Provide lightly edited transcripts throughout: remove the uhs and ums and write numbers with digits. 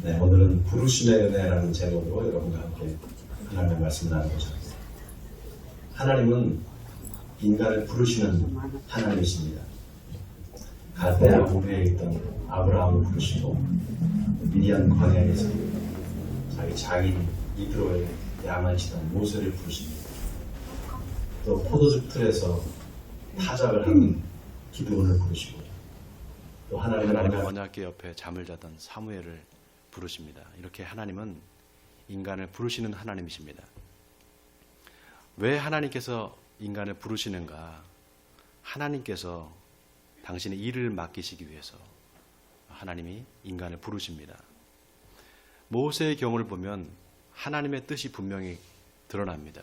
네, 오늘은 부르심의 은혜라는 제목으로 여러분과 함께 하나님의 말씀을 나눠보겠습니다. 하나님은 인간을 부르시는 하나님이십니다. 갈대아 고비에 있던 아브라함을 부르시고 미디안 광야에서 자기 이브로의 양을 치던 모세를 부르십니다. 또 포도즙 틀에서 타작을 하는 기드온을 부르시고 또 하나님의 언약궤 옆에 잠을 자던 사무엘을 부르십니다. 이렇게 하나님은 인간을 부르시는 하나님이십니다. 왜 하나님께서 인간을 부르시는가? 하나님께서 당신의 일을 맡기시기 위해서 하나님이 인간을 부르십니다. 모세의 경우를 보면 하나님의 뜻이 분명히 드러납니다.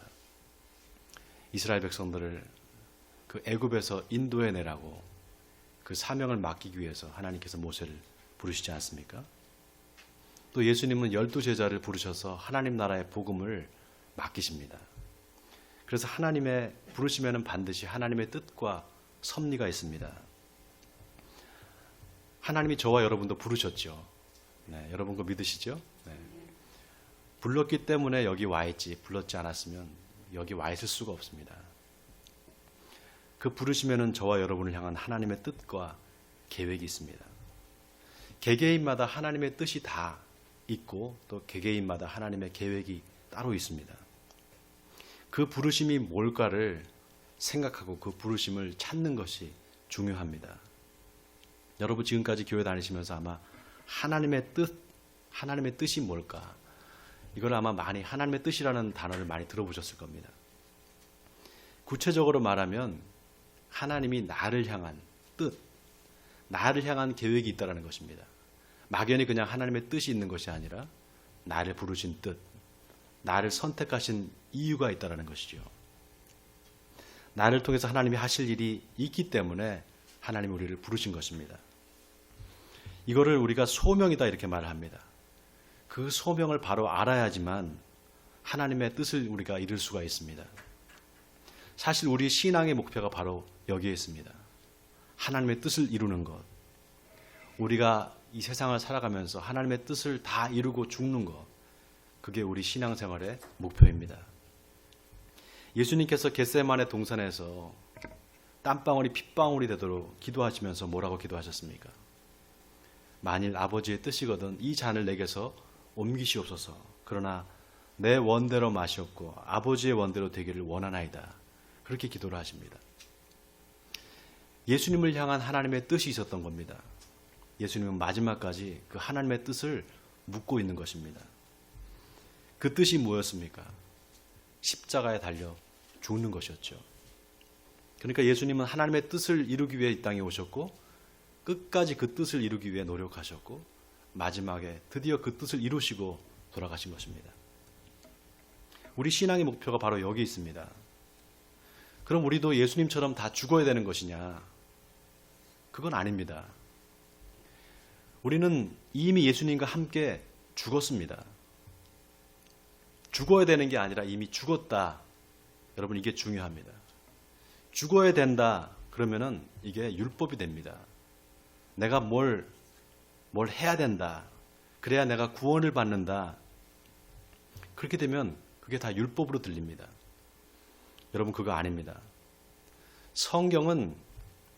이스라엘 백성들을 그 애굽에서 인도해내라고 그 사명을 맡기기 위해서 하나님께서 모세를 부르시지 않습니까? 또 예수님은 12제자를 부르셔서 하나님 나라의 복음을 맡기십니다. 그래서 하나님의 부르시면은 반드시 하나님의 뜻과 섭리가 있습니다. 하나님이 저와 여러분도 부르셨죠. 네, 여러분 그거 믿으시죠? 네. 불렀기 때문에 여기 와 있지, 불렀지 않았으면 여기 와 있을 수가 없습니다. 그 부르시면은 저와 여러분을 향한 하나님의 뜻과 계획이 있습니다. 개개인마다 하나님의 뜻이 다 있고 또 개개인마다 하나님의 계획이 따로 있습니다. 그 부르심이 뭘까를 생각하고 그 부르심을 찾는 것이 중요합니다. 여러분 지금까지 교회 다니시면서 아마 하나님의 뜻이 뭘까? 이걸 아마 많이 하나님의 뜻이라는 단어를 많이 들어보셨을 겁니다. 구체적으로 말하면 하나님이 나를 향한 뜻, 나를 향한 계획이 있다는 것입니다. 막연히 그냥 하나님의 뜻이 있는 것이 아니라 나를 부르신 뜻, 나를 선택하신 이유가 있다는 것이죠. 나를 통해서 하나님이 하실 일이 있기 때문에 하나님이 우리를 부르신 것입니다. 이거를 우리가 소명이다 이렇게 말을 합니다. 그 소명을 바로 알아야지만 하나님의 뜻을 우리가 이룰 수가 있습니다. 사실 우리 신앙의 목표가 바로 여기에 있습니다. 하나님의 뜻을 이루는 것. 우리가 이 세상을 살아가면서 하나님의 뜻을 다 이루고 죽는 것. 그게 우리 신앙생활의 목표입니다. 예수님께서 겟세마네 동산에서 땀방울이 핏방울이 되도록 기도하시면서 뭐라고 기도하셨습니까? 만일 아버지의 뜻이거든 이 잔을 내게서 옮기시옵소서. 그러나 내 원대로 마시옵고 아버지의 원대로 되기를 원하나이다. 그렇게 기도를 하십니다. 예수님을 향한 하나님의 뜻이 있었던 겁니다. 예수님은 마지막까지 그 하나님의 뜻을 묻고 있는 것입니다. 그 뜻이 뭐였습니까? 십자가에 달려 죽는 것이었죠. 그러니까 예수님은 하나님의 뜻을 이루기 위해 이 땅에 오셨고 끝까지 그 뜻을 이루기 위해 노력하셨고 마지막에 드디어 그 뜻을 이루시고 돌아가신 것입니다. 우리 신앙의 목표가 바로 여기 있습니다. 그럼 우리도 예수님처럼 다 죽어야 되는 것이냐? 그건 아닙니다. 우리는 이미 예수님과 함께 죽었습니다. 죽어야 되는 게 아니라 이미 죽었다. 여러분 이게 중요합니다. 죽어야 된다. 그러면은 이게 율법이 됩니다. 내가 뭘 해야 된다. 그래야 내가 구원을 받는다. 그렇게 되면 그게 다 율법으로 들립니다. 여러분 그거 아닙니다. 성경은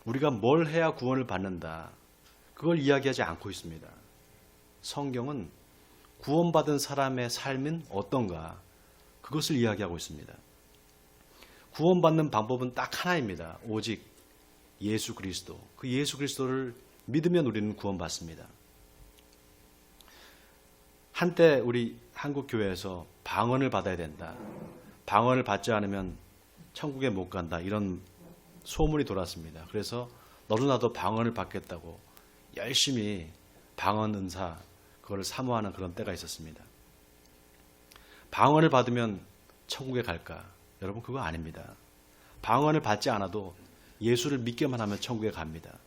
우리가 뭘 해야 구원을 받는다. 그걸 이야기하지 않고 있습니다. 성경은 구원받은 사람의 삶은 어떤가? 그것을 이야기하고 있습니다. 구원받는 방법은 딱 하나입니다. 오직 예수 그리스도. 그 예수 그리스도를 믿으면 우리는 구원받습니다. 한때 우리 한국 교회에서 방언을 받아야 된다. 방언을 받지 않으면 천국에 못 간다. 이런 소문이 돌았습니다. 그래서 너도 나도 방언을 받겠다고 열심히 방언 은사 그거를 사모하는 그런 때가 있었습니다. 방언을 받으면 천국에 갈까? 여러분 그거 아닙니다. 방언을 받지 않아도 예수를 믿기만 하면 천국에 갑니다.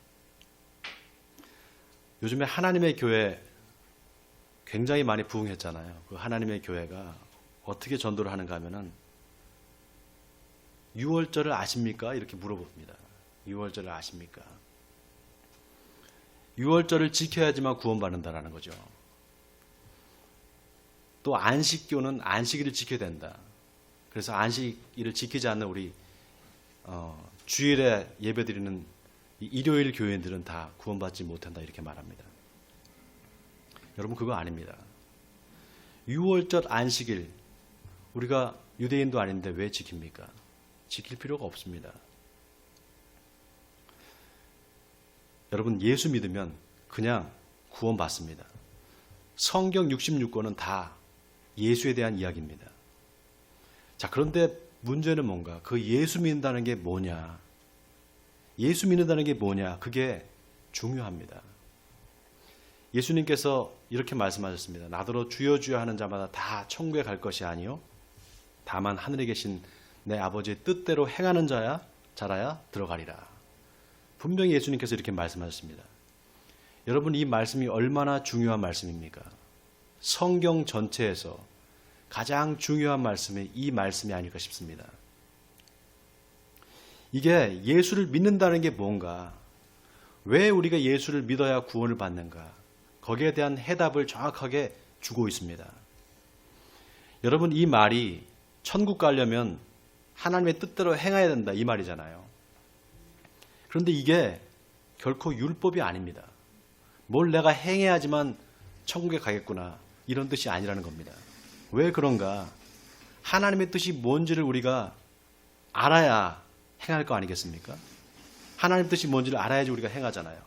요즘에 하나님의 교회 굉장히 많이 부흥했잖아요. 그 하나님의 교회가 어떻게 전도를 하는가 하면은 6월절을 아십니까? 이렇게 물어봅니다. 6월절을 아십니까? 6월절을 지켜야지만 구원받는다라는 거죠. 또 안식교는 안식일을 지켜야 된다. 그래서 안식일을 지키지 않는 우리 주일에 예배드리는 일요일 교인들은 다 구원받지 못한다 이렇게 말합니다. 여러분 그거 아닙니다. 6월절 안식일 우리가 유대인도 아닌데 왜 지킵니까? 지킬 필요가 없습니다. 여러분 예수 믿으면 그냥 구원받습니다. 성경 66권은 다 예수에 대한 이야기입니다. 자, 그런데 문제는 뭔가? 그 예수 믿는다는 게 뭐냐? 예수 믿는다는 게 뭐냐? 그게 중요합니다. 예수님께서 이렇게 말씀하셨습니다. 나더러 주여 주여 하는 자마다 다 천국에 갈 것이 아니요 다만 하늘에 계신 내 아버지의 뜻대로 행하는 자라야 들어가리라. 분명히 예수님께서 이렇게 말씀하셨습니다. 여러분 이 말씀이 얼마나 중요한 말씀입니까? 성경 전체에서 가장 중요한 말씀이 이 말씀이 아닐까 싶습니다. 이게 예수를 믿는다는 게 뭔가? 왜 우리가 예수를 믿어야 구원을 받는가? 거기에 대한 해답을 정확하게 주고 있습니다. 여러분 이 말이 천국 가려면 하나님의 뜻대로 행해야 된다 이 말이잖아요. 그런데 이게 결코 율법이 아닙니다. 뭘 내가 행해야지만 천국에 가겠구나 이런 뜻이 아니라는 겁니다. 왜 그런가? 하나님의 뜻이 뭔지를 우리가 알아야 행할 거 아니겠습니까? 하나님의 뜻이 뭔지를 알아야지 우리가 행하잖아요.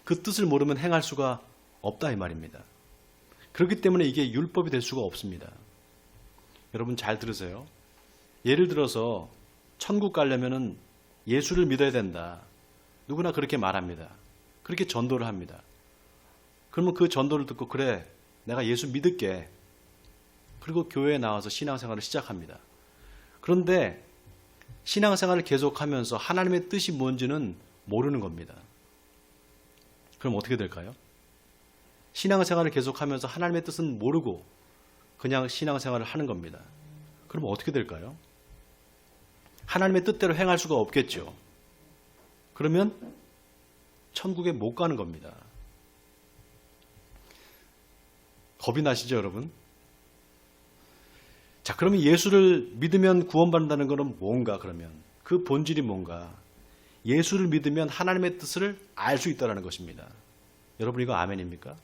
그 뜻을 모르면 행할 수가 없다 이 말입니다. 그렇기 때문에 이게 율법이 될 수가 없습니다. 여러분 잘 들으세요. 예를 들어서 천국 가려면은 예수를 믿어야 된다. 누구나 그렇게 말합니다. 그렇게 전도를 합니다. 그러면 그 전도를 듣고 그래 내가 예수 믿을게. 그리고 교회에 나와서 신앙생활을 시작합니다. 그런데 신앙생활을 계속하면서 하나님의 뜻이 뭔지는 모르는 겁니다. 그럼 어떻게 될까요? 신앙생활을 계속하면서 하나님의 뜻은 모르고 그냥 신앙생활을 하는 겁니다. 그럼 어떻게 될까요? 하나님의 뜻대로 행할 수가 없겠죠. 그러면 천국에 못 가는 겁니다. 겁이 나시죠, 여러분? 자, 그러면 예수를 믿으면 구원받는다는 것은 뭔가 그러면? 그 본질이 뭔가? 예수를 믿으면 하나님의 뜻을 알 수 있다는 것입니다. 여러분 이거 아멘입니까?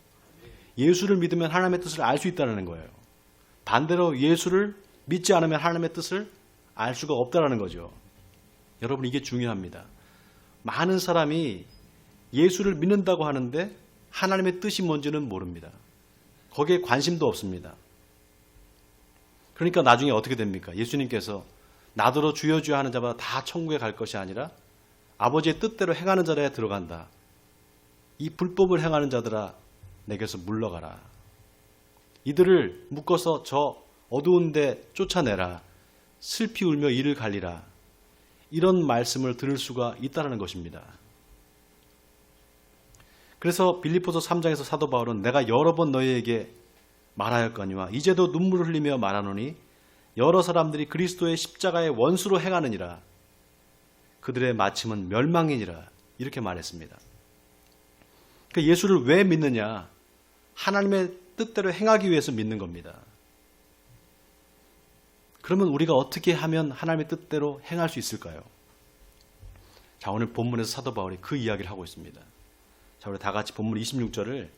예수를 믿으면 하나님의 뜻을 알 수 있다는 거예요. 반대로 예수를 믿지 않으면 하나님의 뜻을 알 수가 없다는 거죠. 여러분 이게 중요합니다. 많은 사람이 예수를 믿는다고 하는데 하나님의 뜻이 뭔지는 모릅니다. 거기에 관심도 없습니다. 그러니까 나중에 어떻게 됩니까? 예수님께서 나더러 주여 주여 하는 자마다 다 천국에 갈 것이 아니라 아버지의 뜻대로 행하는 자라야 들어간다. 이 불법을 행하는 자들아 내게서 물러가라. 이들을 묶어서 저 어두운 데 쫓아내라. 슬피 울며 이를 갈리라. 이런 말씀을 들을 수가 있다는 것입니다. 그래서 빌립보서 3장에서 사도 바울은 내가 여러 번 너희에게 말하였거니와 이제도 눈물을 흘리며 말하노니 여러 사람들이 그리스도의 십자가의 원수로 행하느니라. 그들의 마침은 멸망이니라. 이렇게 말했습니다. 그러니까 예수를 왜 믿느냐? 하나님의 뜻대로 행하기 위해서 믿는 겁니다. 그러면 우리가 어떻게 하면 하나님의 뜻대로 행할 수 있을까요? 자, 오늘 본문에서 사도 바울이 그 이야기를 하고 있습니다. 자, 우리 다 같이 본문 26절을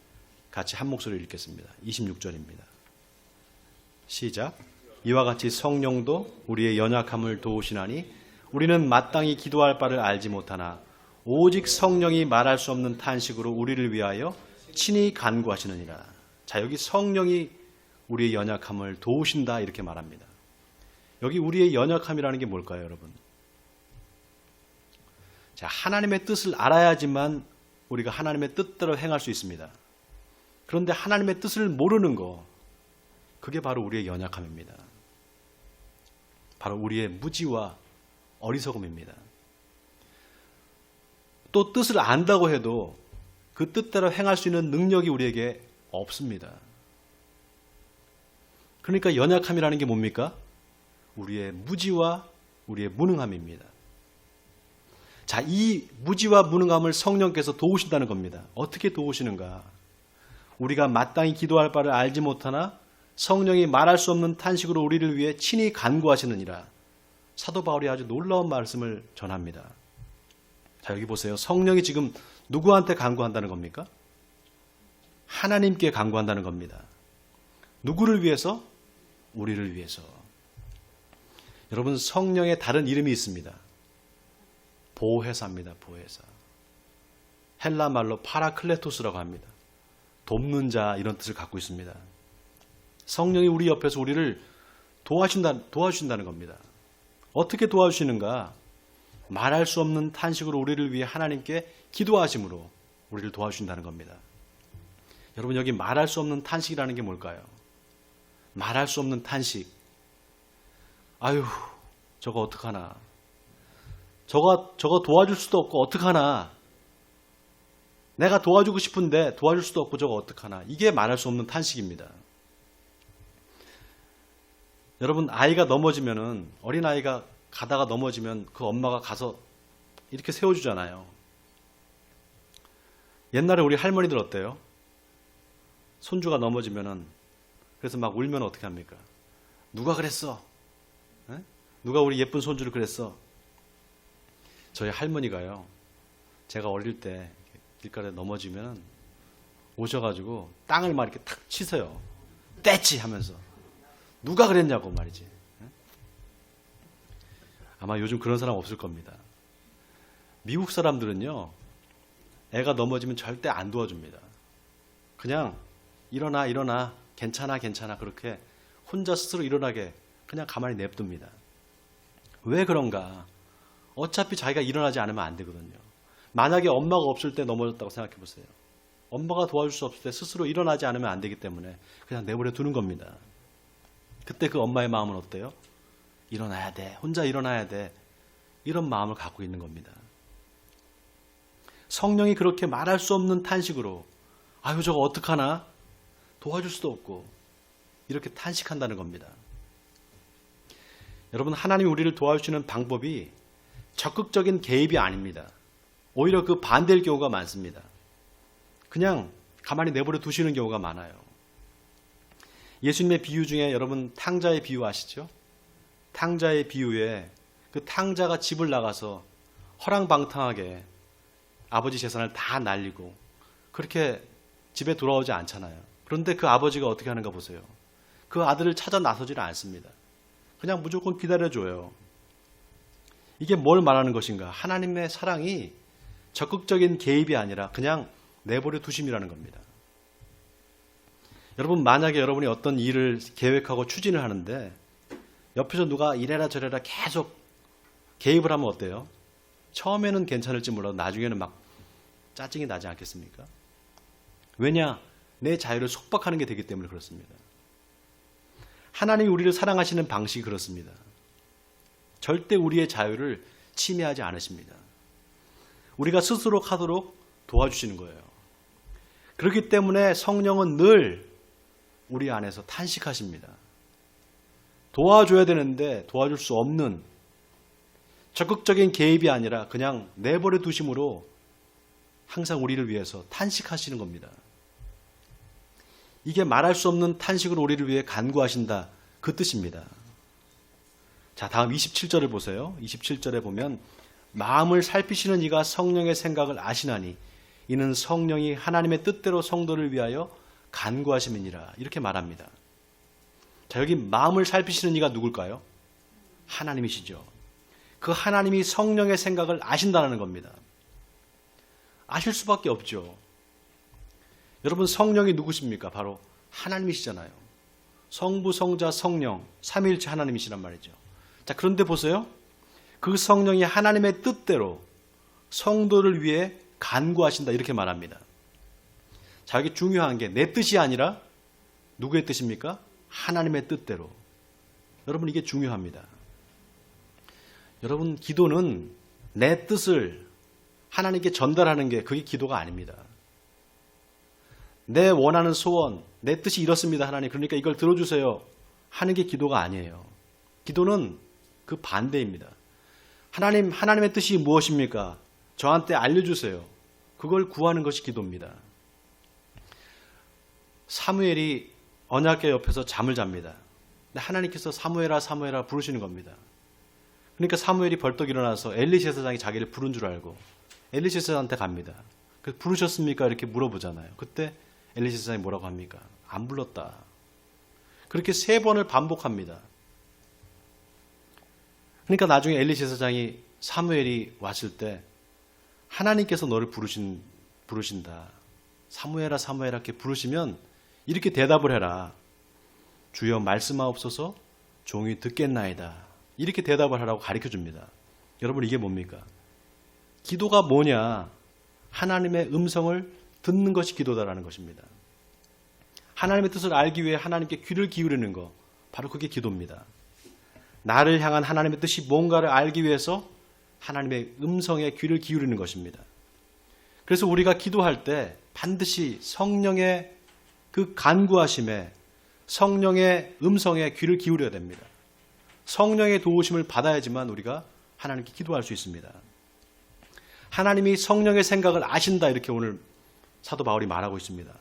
같이 한 목소리로 읽겠습니다. 26절입니다. 시작. 이와 같이 성령도 우리의 연약함을 도우시나니 우리는 마땅히 기도할 바를 알지 못하나 오직 성령이 말할 수 없는 탄식으로 우리를 위하여 친히 간구하시느니라. 자, 여기 성령이 우리의 연약함을 도우신다 이렇게 말합니다. 여기 우리의 연약함이라는 게 뭘까요, 여러분? 자, 하나님의 뜻을 알아야지만 우리가 하나님의 뜻대로 행할 수 있습니다. 그런데 하나님의 뜻을 모르는 거, 그게 바로 우리의 연약함입니다. 바로 우리의 무지와 어리석음입니다. 또 뜻을 안다고 해도 그 뜻대로 행할 수 있는 능력이 우리에게 없습니다. 그러니까 연약함이라는 게 뭡니까? 우리의 무지와 우리의 무능함입니다. 자, 이 무지와 무능함을 성령께서 도우신다는 겁니다. 어떻게 도우시는가? 우리가 마땅히 기도할 바를 알지 못하나 성령이 말할 수 없는 탄식으로 우리를 위해 친히 간구하시느니라. 사도 바울이 아주 놀라운 말씀을 전합니다. 자, 여기 보세요. 성령이 지금 누구한테 간구한다는 겁니까? 하나님께 간구한다는 겁니다. 누구를 위해서? 우리를 위해서. 여러분, 성령의 다른 이름이 있습니다. 보혜사입니다. 보혜사. 헬라 말로 파라클레토스라고 합니다. 돕는 자, 이런 뜻을 갖고 있습니다. 성령이 우리 옆에서 우리를 도와주신다는 겁니다. 어떻게 도와주시는가? 말할 수 없는 탄식으로 우리를 위해 하나님께 기도하심으로 우리를 도와주신다는 겁니다. 여러분, 여기 말할 수 없는 탄식이라는 게 뭘까요? 말할 수 없는 탄식. 아유, 저거 어떡하나. 저거 도와줄 수도 없고 어떡하나. 내가 도와주고 싶은데 도와줄 수도 없고 저거 어떡하나. 이게 말할 수 없는 탄식입니다. 여러분, 아이가 넘어지면은, 어린아이가 가다가 넘어지면 그 엄마가 가서 이렇게 세워주잖아요. 옛날에 우리 할머니들 어때요? 손주가 넘어지면은, 그래서 막 울면 어떻게 합니까? 누가 그랬어? 에? 누가 우리 예쁜 손주를 그랬어? 저희 할머니가요, 제가 어릴 때 길가에 넘어지면 오셔가지고 땅을 막 이렇게 탁 치세요. 떼치 하면서. 누가 그랬냐고 말이지. 아마 요즘 그런 사람 없을 겁니다. 미국 사람들은요, 애가 넘어지면 절대 안 도와줍니다. 그냥 일어나, 괜찮아, 그렇게 혼자 스스로 일어나게 그냥 가만히 냅둡니다. 왜 그런가? 어차피 자기가 일어나지 않으면 안 되거든요. 만약에 엄마가 없을 때 넘어졌다고 생각해 보세요. 엄마가 도와줄 수 없을 때 스스로 일어나지 않으면 안 되기 때문에 그냥 내버려 두는 겁니다. 그때 그 엄마의 마음은 어때요? 일어나야 돼. 혼자 일어나야 돼. 이런 마음을 갖고 있는 겁니다. 성령이 그렇게 말할 수 없는 탄식으로, 아유, 저거 어떡하나? 도와줄 수도 없고, 이렇게 탄식한다는 겁니다. 여러분, 하나님이 우리를 도와주시는 방법이 적극적인 개입이 아닙니다. 오히려 그 반대일 경우가 많습니다. 그냥 가만히 내버려 두시는 경우가 많아요. 예수님의 비유 중에 여러분 탕자의 비유 아시죠? 탕자의 비유에 그 탕자가 집을 나가서 허랑방탕하게 아버지 재산을 다 날리고 그렇게 집에 돌아오지 않잖아요. 그런데 그 아버지가 어떻게 하는가 보세요. 그 아들을 찾아 나서지를 않습니다. 그냥 무조건 기다려줘요. 이게 뭘 말하는 것인가? 하나님의 사랑이 적극적인 개입이 아니라 그냥 내버려 두심이라는 겁니다. 여러분, 만약에 여러분이 어떤 일을 계획하고 추진을 하는데 옆에서 누가 이래라 저래라 계속 개입을 하면 어때요? 처음에는 괜찮을지 몰라도 나중에는 막 짜증이 나지 않겠습니까? 왜냐? 내 자유를 속박하는 게 되기 때문에 그렇습니다. 하나님이 우리를 사랑하시는 방식이 그렇습니다. 절대 우리의 자유를 침해하지 않으십니다. 우리가 스스로 하도록 도와주시는 거예요. 그렇기 때문에 성령은 늘 우리 안에서 탄식하십니다. 도와줘야 되는데 도와줄 수 없는 적극적인 개입이 아니라 그냥 내버려 두심으로 항상 우리를 위해서 탄식하시는 겁니다. 이게 말할 수 없는 탄식으로 우리를 위해 간구하신다, 그 뜻입니다. 자, 다음 27절을 보세요. 27절에 보면 마음을 살피시는 이가 성령의 생각을 아시나니 이는 성령이 하나님의 뜻대로 성도를 위하여 간구하심이니라, 이렇게 말합니다. 자, 여기 마음을 살피시는 이가 누굴까요? 하나님이시죠. 그 하나님이 성령의 생각을 아신다는 겁니다. 아실 수밖에 없죠. 여러분, 성령이 누구십니까? 바로 하나님이시잖아요. 성부, 성자, 성령, 삼위일체 하나님이시란 말이죠. 자, 그런데 보세요. 그 성령이 하나님의 뜻대로 성도를 위해 간구하신다, 이렇게 말합니다. 자, 여기 중요한 게 내 뜻이 아니라 누구의 뜻입니까? 하나님의 뜻대로. 여러분, 이게 중요합니다. 여러분, 기도는 내 뜻을 하나님께 전달하는 게 그게 기도가 아닙니다. 내 원하는 소원, 내 뜻이 이렇습니다, 하나님. 그러니까 이걸 들어주세요 하는 게 기도가 아니에요. 기도는 그 반대입니다. 하나님, 하나님의 뜻이 무엇입니까? 저한테 알려주세요. 그걸 구하는 것이 기도입니다. 사무엘이 언약궤 옆에서 잠을 잡니다. 근데 하나님께서 사무엘아 사무엘아 부르시는 겁니다. 그러니까 사무엘이 벌떡 일어나서 엘리 제사장이 자기를 부른 줄 알고 엘리 제사장한테 갑니다. 그래서 부르셨습니까? 이렇게 물어보잖아요. 그때 엘리 제사장이 뭐라고 합니까? 안 불렀다. 그렇게 3번을 반복합니다. 그러니까 나중에 엘리 제사장이 사무엘이 왔을 때 하나님께서 너를 부르신다. 사무엘아 사무엘아 이렇게 부르시면 이렇게 대답을 해라. 주여 말씀하옵소서 종이 듣겠나이다. 이렇게 대답을 하라고 가르쳐 줍니다. 여러분 이게 뭡니까? 기도가 뭐냐? 하나님의 음성을 듣는 것이 기도다라는 것입니다. 하나님의 뜻을 알기 위해 하나님께 귀를 기울이는 것, 바로 그게 기도입니다. 나를 향한 하나님의 뜻이 뭔가를 알기 위해서 하나님의 음성에 귀를 기울이는 것입니다. 그래서 우리가 기도할 때 반드시 성령의 그 간구하심에 성령의 음성에 귀를 기울여야 됩니다. 성령의 도우심을 받아야지만 우리가 하나님께 기도할 수 있습니다. 하나님이 성령의 생각을 아신다 이렇게 오늘 사도 바울이 말하고 있습니다.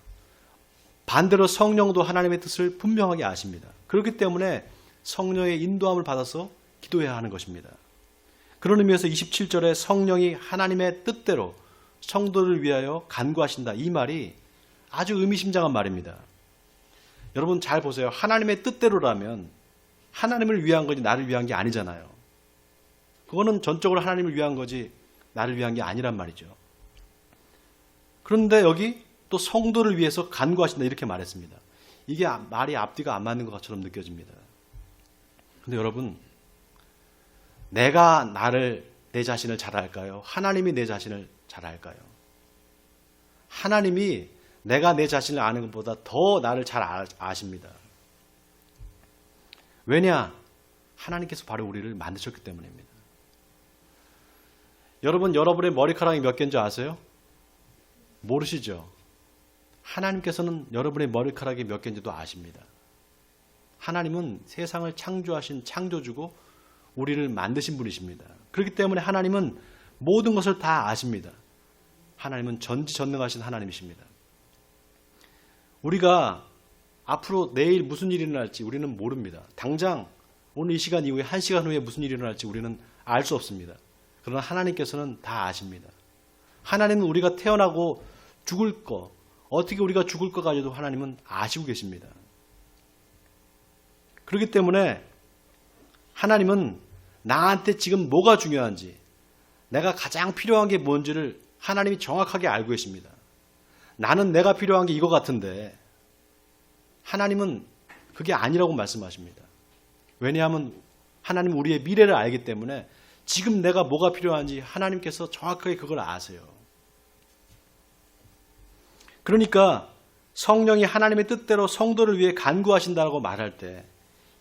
반대로 성령도 하나님의 뜻을 분명하게 아십니다. 그렇기 때문에 성령의 인도함을 받아서 기도해야 하는 것입니다. 그런 의미에서 27절에 성령이 하나님의 뜻대로 성도를 위하여 간구하신다 이 말이 아주 의미심장한 말입니다. 여러분 잘 보세요. 하나님의 뜻대로라면 하나님을 위한 거지 나를 위한 게 아니잖아요. 그거는 전적으로 하나님을 위한 거지 나를 위한 게 아니란 말이죠. 그런데 여기 또 성도를 위해서 간구하신다 이렇게 말했습니다. 이게 말이 앞뒤가 안 맞는 것처럼 느껴집니다. 근데 여러분 내가 내 자신을 잘 알까요? 하나님이 내 자신을 잘 알까요? 하나님이 내가 내 자신을 아는 것보다 더 나를 잘 아십니다. 왜냐? 하나님께서 바로 우리를 만드셨기 때문입니다. 여러분, 여러분의 머리카락이 몇 개인 줄 아세요? 모르시죠? 하나님께서는 여러분의 머리카락이 몇 개인지도 아십니다. 하나님은 세상을 창조하신 창조주고 우리를 만드신 분이십니다. 그렇기 때문에 하나님은 모든 것을 다 아십니다. 하나님은 전지전능하신 하나님이십니다. 우리가 앞으로 내일 무슨 일이 일어날지 우리는 모릅니다. 당장 오늘 이 시간 이후에 1시간 후에 무슨 일이 일어날지 우리는 알 수 없습니다. 그러나 하나님께서는 다 아십니다. 하나님은 우리가 태어나고 죽을 거, 어떻게 우리가 죽을 거 가지고 하나님은 아시고 계십니다. 그렇기 때문에 하나님은 나한테 지금 뭐가 중요한지, 내가 가장 필요한 게 뭔지를 하나님이 정확하게 알고 계십니다. 나는 내가 필요한 게 이거 같은데 하나님은 그게 아니라고 말씀하십니다. 왜냐하면 하나님은 우리의 미래를 알기 때문에 지금 내가 뭐가 필요한지 하나님께서 정확하게 그걸 아세요. 그러니까 성령이 하나님의 뜻대로 성도를 위해 간구하신다고 말할 때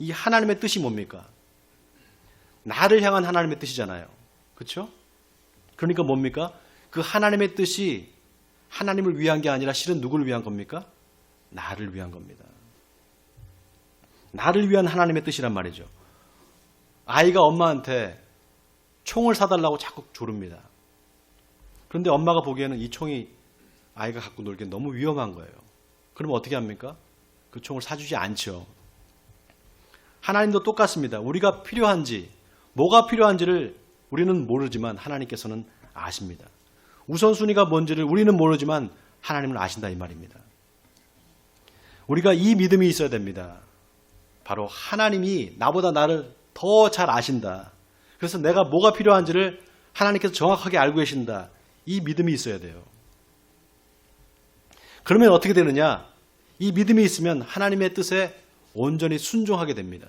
이 하나님의 뜻이 뭡니까? 나를 향한 하나님의 뜻이잖아요. 그렇죠? 그러니까 뭡니까? 그 하나님의 뜻이 하나님을 위한 게 아니라 실은 누구를 위한 겁니까? 나를 위한 겁니다. 나를 위한 하나님의 뜻이란 말이죠. 아이가 엄마한테 총을 사달라고 자꾸 조릅니다. 그런데 엄마가 보기에는 이 총이 아이가 갖고 놀기엔 너무 위험한 거예요. 그럼 어떻게 합니까? 그 총을 사주지 않죠. 하나님도 똑같습니다. 우리가 필요한지, 뭐가 필요한지를 우리는 모르지만 하나님께서는 아십니다. 우선순위가 뭔지를 우리는 모르지만 하나님은 아신다 이 말입니다. 우리가 이 믿음이 있어야 됩니다. 바로 하나님이 나보다 나를 더 잘 아신다. 그래서 내가 뭐가 필요한지를 하나님께서 정확하게 알고 계신다. 이 믿음이 있어야 돼요. 그러면 어떻게 되느냐? 이 믿음이 있으면 하나님의 뜻에 온전히 순종하게 됩니다.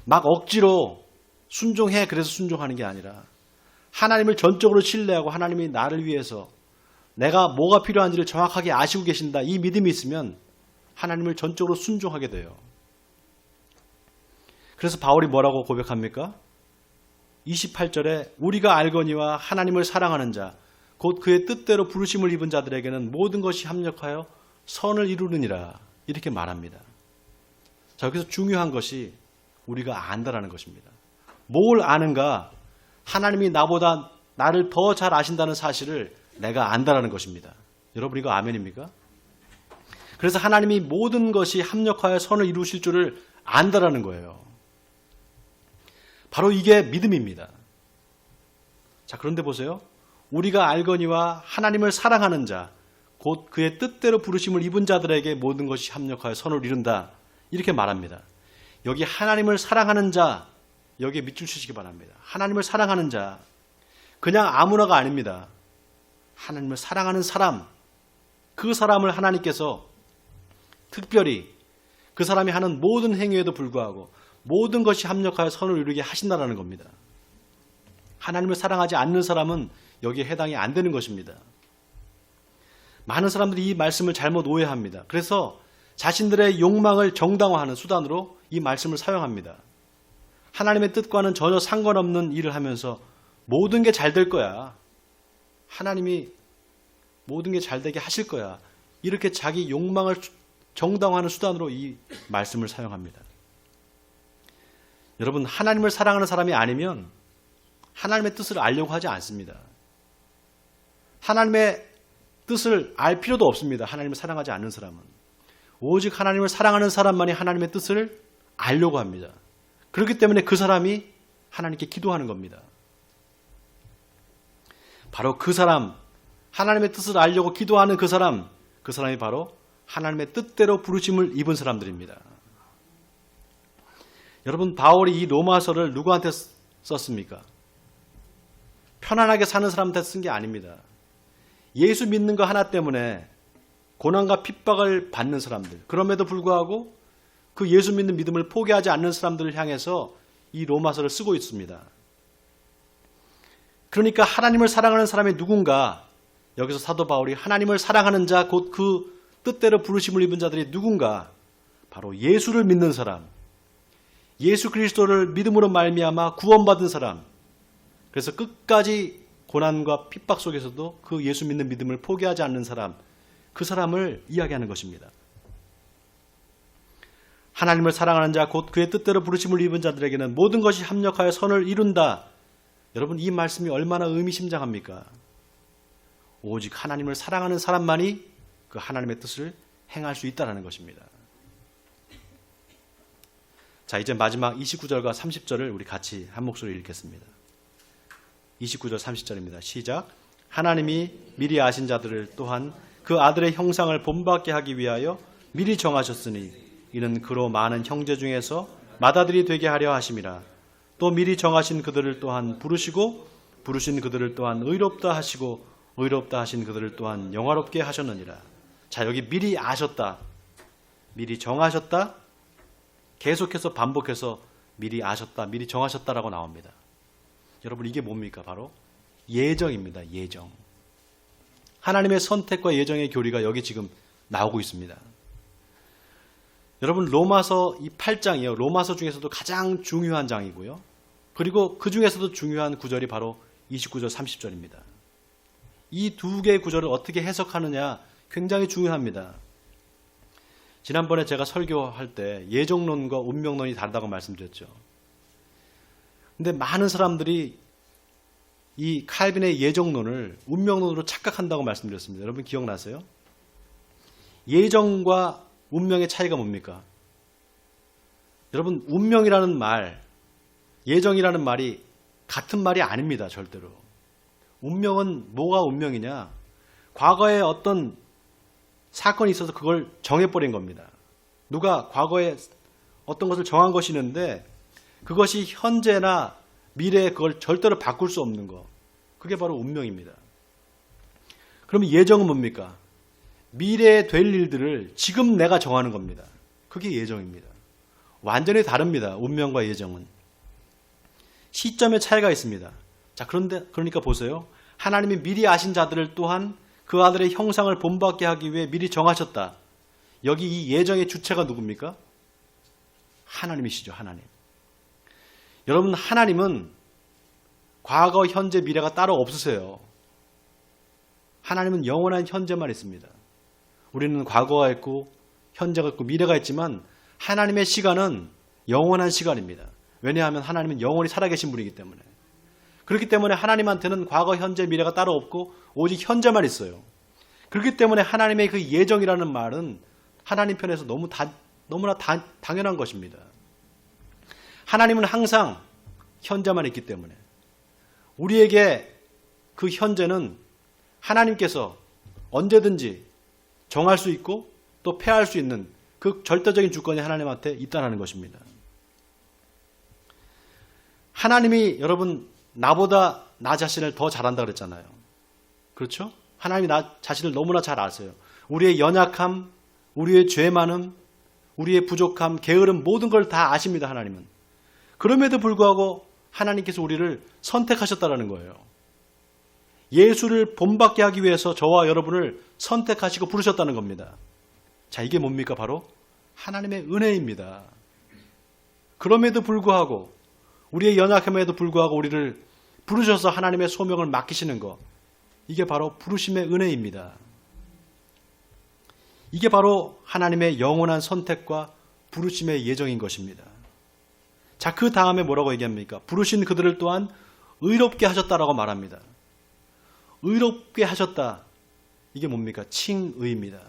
막 억지로 순종해 그래서 순종하는 게 아니라 하나님을 전적으로 신뢰하고 하나님이 나를 위해서 내가 뭐가 필요한지를 정확하게 아시고 계신다. 이 믿음이 있으면 하나님을 전적으로 순종하게 돼요. 그래서 바울이 뭐라고 고백합니까? 28절에 우리가 알거니와 하나님을 사랑하는 자 곧 그의 뜻대로 부르심을 입은 자들에게는 모든 것이 합력하여 선을 이루느니라 이렇게 말합니다. 자, 여기서 중요한 것이 우리가 안다라는 것입니다. 뭘 아는가? 하나님이 나보다 나를 더 잘 아신다는 사실을 내가 안다라는 것입니다. 여러분 이거 아멘입니까? 그래서 하나님이 모든 것이 합력하여 선을 이루실 줄을 안다라는 거예요. 바로 이게 믿음입니다. 자, 그런데 보세요. 우리가 알거니와 하나님을 사랑하는 자, 곧 그의 뜻대로 부르심을 입은 자들에게 모든 것이 합력하여 선을 이룬다. 이렇게 말합니다. 여기 하나님을 사랑하는 자, 여기에 밑줄 치시기 바랍니다. 하나님을 사랑하는 자, 그냥 아무나가 아닙니다. 하나님을 사랑하는 사람, 그 사람을 하나님께서 특별히 그 사람이 하는 모든 행위에도 불구하고 모든 것이 합력하여 선을 이루게 하신다는 겁니다. 하나님을 사랑하지 않는 사람은 여기에 해당이 안 되는 것입니다. 많은 사람들이 이 말씀을 잘못 오해합니다. 그래서 자신들의 욕망을 정당화하는 수단으로 이 말씀을 사용합니다. 하나님의 뜻과는 전혀 상관없는 일을 하면서 모든 게 잘 될 거야. 하나님이 모든 게 잘 되게 하실 거야. 이렇게 자기 욕망을 정당화하는 수단으로 이 말씀을 사용합니다. 여러분, 하나님을 사랑하는 사람이 아니면 하나님의 뜻을 알려고 하지 않습니다. 하나님의 뜻을 알 필요도 없습니다. 하나님을 사랑하지 않는 사람은. 오직 하나님을 사랑하는 사람만이 하나님의 뜻을 알려고 합니다. 그렇기 때문에 그 사람이 하나님께 기도하는 겁니다. 바로 그 사람, 하나님의 뜻을 알려고 기도하는 그 사람이 바로 하나님의 뜻대로 부르심을 입은 사람들입니다. 여러분, 바울이 이 로마서를 누구한테 썼습니까? 편안하게 사는 사람한테 쓴 게 아닙니다. 예수 믿는 거 하나 때문에 고난과 핍박을 받는 사람들, 그럼에도 불구하고 그 예수 믿는 믿음을 포기하지 않는 사람들을 향해서 이 로마서를 쓰고 있습니다. 그러니까 하나님을 사랑하는 사람이 누군가, 여기서 사도 바울이 하나님을 사랑하는 자, 곧 그 뜻대로 부르심을 입은 자들이 누군가, 바로 예수를 믿는 사람, 예수 그리스도를 믿음으로 말미암아 구원받은 사람, 그래서 끝까지 고난과 핍박 속에서도 그 예수 믿는 믿음을 포기하지 않는 사람, 그 사람을 이야기하는 것입니다. 하나님을 사랑하는 자, 곧 그의 뜻대로 부르심을 입은 자들에게는 모든 것이 합력하여 선을 이룬다. 여러분, 이 말씀이 얼마나 의미심장합니까? 오직 하나님을 사랑하는 사람만이 그 하나님의 뜻을 행할 수 있다는 것입니다. 자, 이제 마지막 29절과 30절을 우리 같이 한 목소리로 읽겠습니다. 29절 30절입니다. 시작. 하나님이 미리 아신 자들을 또한 그 아들의 형상을 본받게 하기 위하여 미리 정하셨으니 이는 그로 많은 형제 중에서 맏아들이 되게 하려 하심이라. 또 미리 정하신 그들을 또한 부르시고 부르신 그들을 또한 의롭다 하시고 의롭다 하신 그들을 또한 영화롭게 하셨느니라. 자, 여기 미리 아셨다, 미리 정하셨다, 계속해서 반복해서 미리 아셨다, 미리 정하셨다라고 나옵니다. 여러분, 이게 뭡니까? 바로 예정입니다. 예정. 하나님의 선택과 예정의 교리가 여기 지금 나오고 있습니다. 여러분, 로마서 이 8장이요. 로마서 중에서도 가장 중요한 장이고요. 그리고 그 중에서도 중요한 구절이 바로 29절, 30절입니다. 이 두 개의 구절을 어떻게 해석하느냐 굉장히 중요합니다. 지난번에 제가 설교할 때 예정론과 운명론이 다르다고 말씀드렸죠. 근데 많은 사람들이 이 칼빈의 예정론을 운명론으로 착각한다고 말씀드렸습니다. 여러분 기억나세요? 예정과 운명의 차이가 뭡니까? 여러분, 운명이라는 말, 예정이라는 말이 같은 말이 아닙니다. 절대로. 운명은 뭐가 운명이냐? 과거에 어떤 사건이 있어서 그걸 정해버린 겁니다. 누가 과거에 어떤 것을 정한 것이 있는데 그것이 현재나 미래에 그걸 절대로 바꿀 수 없는 거. 그게 바로 운명입니다. 그럼 예정은 뭡니까? 미래에 될 일들을 지금 내가 정하는 겁니다. 그게 예정입니다. 완전히 다릅니다. 운명과 예정은. 시점의 차이가 있습니다. 자, 그러니까 보세요. 하나님이 미리 아신 자들을 또한 그 아들의 형상을 본받게 하기 위해 미리 정하셨다. 여기 이 예정의 주체가 누굽니까? 하나님이시죠. 하나님. 여러분, 하나님은 과거, 현재, 미래가 따로 없으세요. 하나님은 영원한 현재만 있습니다. 우리는 과거가 있고 현재가 있고 미래가 있지만 하나님의 시간은 영원한 시간입니다. 왜냐하면 하나님은 영원히 살아계신 분이기 때문에. 그렇기 때문에 하나님한테는 과거, 현재, 미래가 따로 없고 오직 현재만 있어요. 그렇기 때문에 하나님의 그 예정이라는 말은 하나님 편에서 너무나 당연한 것입니다. 하나님은 항상 현재만 있기 때문에 우리에게 그 현재는 하나님께서 언제든지 정할 수 있고 또 폐할 수 있는 그 절대적인 주권이 하나님한테 있다는 것입니다. 하나님이 여러분 나보다 나 자신을 더 잘 안다 그랬잖아요. 그렇죠? 하나님이 나 자신을 너무나 잘 아세요. 우리의 연약함, 우리의 죄 많음, 우리의 부족함, 게으름 모든 걸 다 아십니다. 하나님은. 그럼에도 불구하고 하나님께서 우리를 선택하셨다는 거예요. 예수를 본받게 하기 위해서 저와 여러분을 선택하시고 부르셨다는 겁니다. 자, 이게 뭡니까? 바로 하나님의 은혜입니다. 그럼에도 불구하고 우리의 연약함에도 불구하고 우리를 부르셔서 하나님의 소명을 맡기시는 것, 이게 바로 부르심의 은혜입니다. 이게 바로 하나님의 영원한 선택과 부르심의 예정인 것입니다. 자, 그 다음에 뭐라고 얘기합니까? 부르신 그들을 또한 의롭게 하셨다라고 말합니다. 의롭게 하셨다. 이게 뭡니까? 칭의입니다.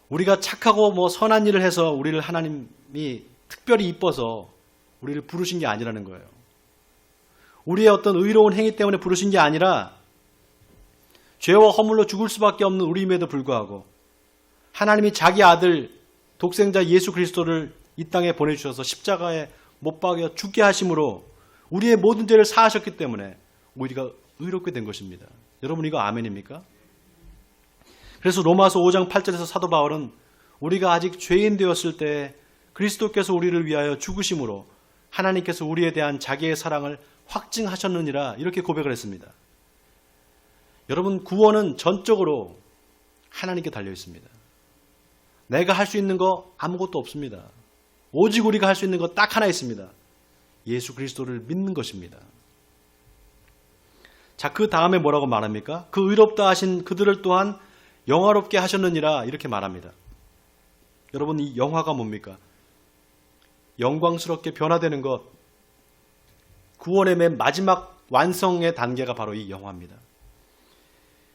우리가 착하고 선한 일을 해서 우리를 하나님이 특별히 이뻐서 우리를 부르신 게 아니라는 거예요. 우리의 어떤 의로운 행위 때문에 부르신 게 아니라 죄와 허물로 죽을 수밖에 없는 우리임에도 불구하고 하나님이 자기 아들 독생자 예수 그리스도를 이 땅에 보내주셔서 십자가에 못 박여 죽게 하심으로 우리의 모든 죄를 사하셨기 때문에 우리가 의롭게 된 것입니다. 여러분, 이거 아멘입니까? 그래서 로마서 5장 8절에서 사도 바울은 우리가 아직 죄인 되었을 때 그리스도께서 우리를 위하여 죽으심으로 하나님께서 우리에 대한 자기의 사랑을 확증하셨느니라, 이렇게 고백을 했습니다. 여러분, 구원은 전적으로 하나님께 달려 있습니다. 내가 할 수 있는 거 아무것도 없습니다. 오직 우리가 할 수 있는 거 딱 하나 있습니다. 예수 그리스도를 믿는 것입니다. 자, 그 다음에 뭐라고 말합니까? 그 의롭다 하신 그들을 또한 영화롭게 하셨느니라, 이렇게 말합니다. 여러분, 이 영화가 뭡니까? 영광스럽게 변화되는 것, 구원의 맨 마지막 완성의 단계가 바로 이 영화입니다.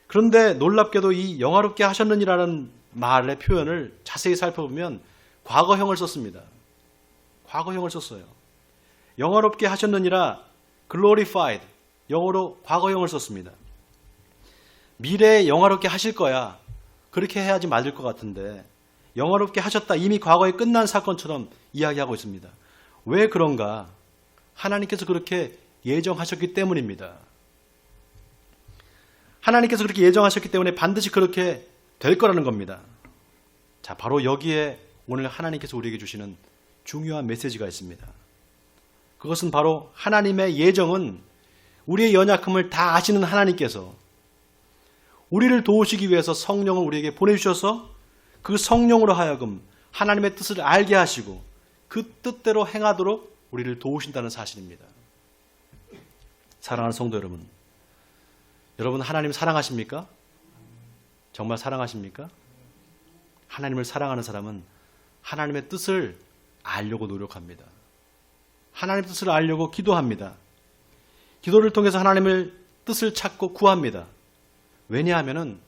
그런데 놀랍게도 이 영화롭게 하셨느니라는 말의 표현을 자세히 살펴보면 과거형을 썼습니다. 과거형을 썼어요. 영화롭게 하셨느니라, glorified, 영어로 과거형을 썼습니다. 미래에 영화롭게 하실 거야, 그렇게 해야지 맞을 것 같은데 영화롭게 하셨다, 이미 과거에 끝난 사건처럼 이야기하고 있습니다. 왜 그런가? 하나님께서 그렇게 예정하셨기 때문입니다. 하나님께서 그렇게 예정하셨기 때문에 반드시 그렇게 될 거라는 겁니다. 자, 바로 여기에 오늘 하나님께서 우리에게 주시는 중요한 메시지가 있습니다. 그것은 바로 하나님의 예정은 우리의 연약함을 다 아시는 하나님께서 우리를 도우시기 위해서 성령을 우리에게 보내주셔서 그 성령으로 하여금 하나님의 뜻을 알게 하시고 그 뜻대로 행하도록 우리를 도우신다는 사실입니다. 사랑하는 성도 여러분, 여러분 하나님 사랑하십니까? 정말 사랑하십니까? 하나님을 사랑하는 사람은 하나님의 뜻을 알려고 노력합니다. 하나님의 뜻을 알려고 기도합니다. 기도를 통해서 하나님의 뜻을 찾고 구합니다. 왜냐하면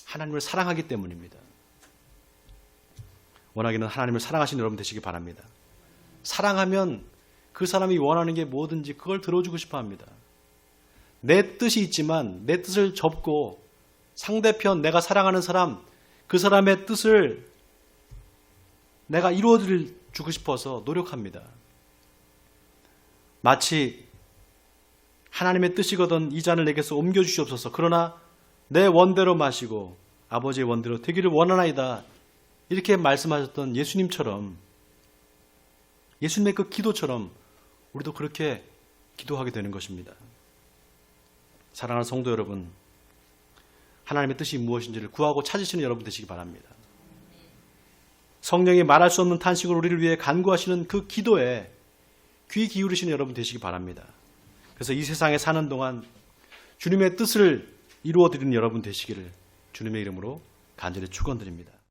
하나님을 사랑하기 때문입니다. 원하기는 하나님을 사랑하시는 여러분 되시기 바랍니다. 사랑하면 그 사람이 원하는 게 뭐든지 그걸 들어주고 싶어 합니다. 내 뜻이 있지만 내 뜻을 접고 상대편, 내가 사랑하는 사람, 그 사람의 뜻을 내가 이루어주고 싶어서 노력합니다. 마치 하나님의 뜻이거든 이 잔을 내게서 옮겨주시옵소서, 그러나 내 원대로 마시고 아버지의 원대로 되기를 원하나이다, 이렇게 말씀하셨던 예수님처럼, 예수님의 그 기도처럼 우리도 그렇게 기도하게 되는 것입니다. 사랑하는 성도 여러분, 하나님의 뜻이 무엇인지를 구하고 찾으시는 여러분 되시기 바랍니다. 성령이 말할 수 없는 탄식으로 우리를 위해 간구하시는 그 기도에 귀 기울이시는 여러분 되시기 바랍니다. 그래서 이 세상에 사는 동안 주님의 뜻을 이루어드리는 여러분 되시기를 주님의 이름으로 간절히 축원드립니다.